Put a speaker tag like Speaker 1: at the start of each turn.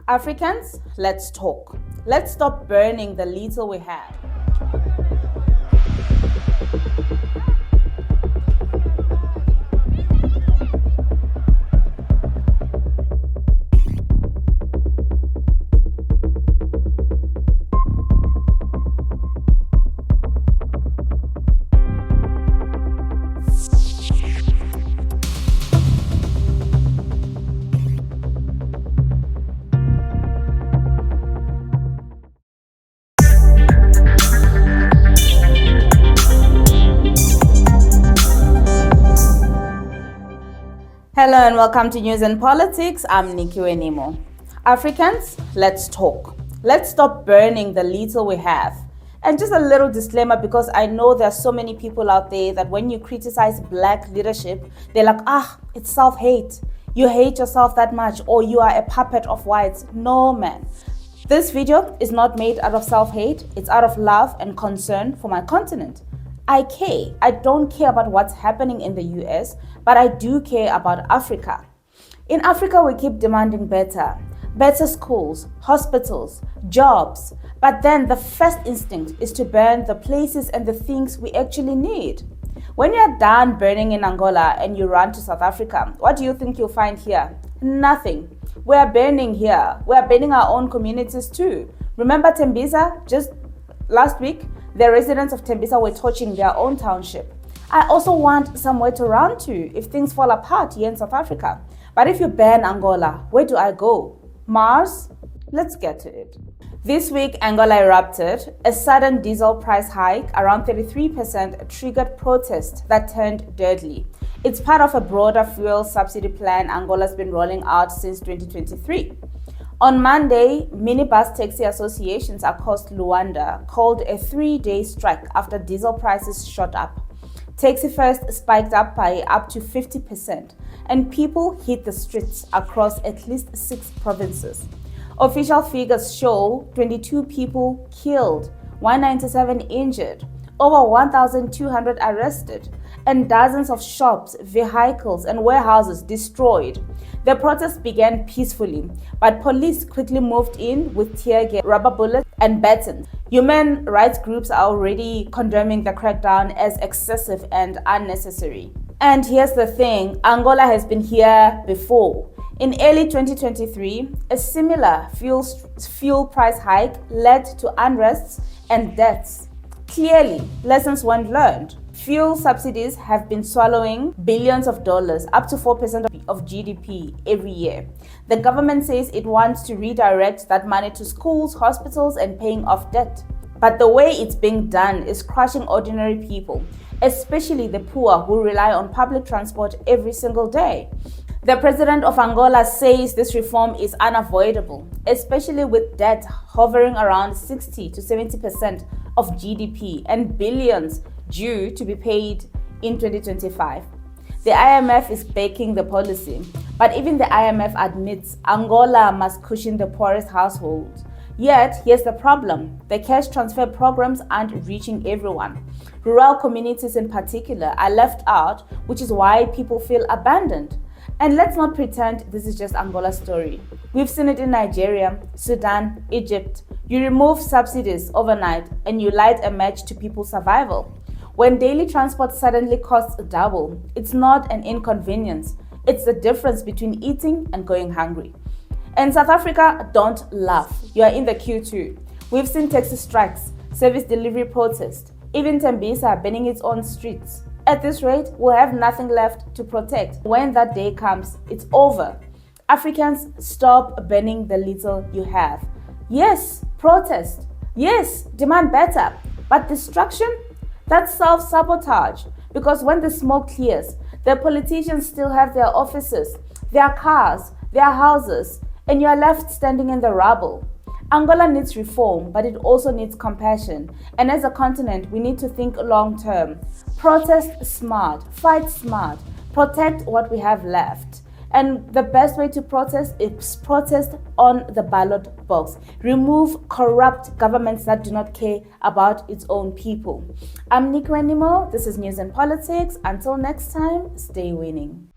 Speaker 1: Africans, let's talk. Let's stop burning the little we have. Hello and welcome to News and Politics. I'm Nikki Wenimo. Africans, let's talk. Let's stop burning the little we have. And just a little disclaimer, because I know there are so many people out there that when you criticize black leadership, they're like, it's self-hate. You hate yourself that much, or you are a puppet of whites. No, man. This video is not made out of self-hate. It's out of love and concern for my continent. I care. I don't care about what's happening in the US, but I do care about Africa. In Africa, we keep demanding better schools, hospitals, jobs. But then the first instinct is to burn the places and the things we actually need. When you're done burning in Angola and you run to South Africa, what do you think you'll find here? Nothing. We're burning here. We're burning our own communities too. Remember Tembisa? Just last week, the residents of Tembisa were torching their own township. I also want somewhere to run to if things fall apart here in South Africa. But if you ban Angola, where do I go? Mars? Let's get to it. This week, Angola erupted. A sudden diesel price hike, around 33%, triggered protests that turned deadly. It's part of a broader fuel subsidy plan Angola's been rolling out since 2023. On Monday, minibus taxi associations across Luanda called a 3-day strike after diesel prices shot up. Taxi fares spiked up by up to 50%, and people hit the streets across at least 6 provinces. Official figures show 22 people killed, 197 injured, over 1,200 arrested, and dozens of shops, vehicles, and warehouses destroyed. The protests began peacefully, but police quickly moved in with tear gas, rubber bullets, and batons. Human rights groups are already condemning the crackdown as excessive and unnecessary. And here's the thing, Angola has been here before. In early 2023, a similar fuel price hike led to unrest and deaths. Clearly, lessons weren't learned. Fuel subsidies have been swallowing billions of dollars, up to 4% of GDP every year. The government says it wants to redirect that money to schools, hospitals, and paying off debt. But the way it's being done is crushing ordinary people, especially the poor who rely on public transport every single day. The president of Angola says this reform is unavoidable, especially with debt hovering around 60 to 70% of GDP and billions due to be paid in 2025. The IMF is backing the policy, but even the IMF admits Angola must cushion the poorest households. Yet, here's the problem. The cash transfer programs aren't reaching everyone. Rural communities in particular are left out, which is why people feel abandoned. And let's not pretend this is just Angola's story. We've seen it in Nigeria, Sudan, Egypt. You remove subsidies overnight and you light a match to people's survival. When daily transport suddenly costs double, it's not an inconvenience. It's the difference between eating and going hungry. And South Africa, don't laugh. You are in the queue too. We've seen taxi strikes, service delivery protests, even Tembisa banning its own streets. At this rate, we'll have nothing left to protect. When that day comes, it's over. Africans, stop burning the little you have. Yes, protest. Yes, demand better. But destruction? That's self-sabotage. Because when the smoke clears, the politicians still have their offices, their cars, their houses, and you are left standing in the rubble. Angola needs reform, but it also needs compassion. And as a continent, we need to think long-term. Protest smart, fight smart, protect what we have left. And the best way to protest is protest on the ballot box. Remove corrupt governments that do not care about its own people. I'm Nikki Wenimo. This is News and Politics. Until next time, stay winning.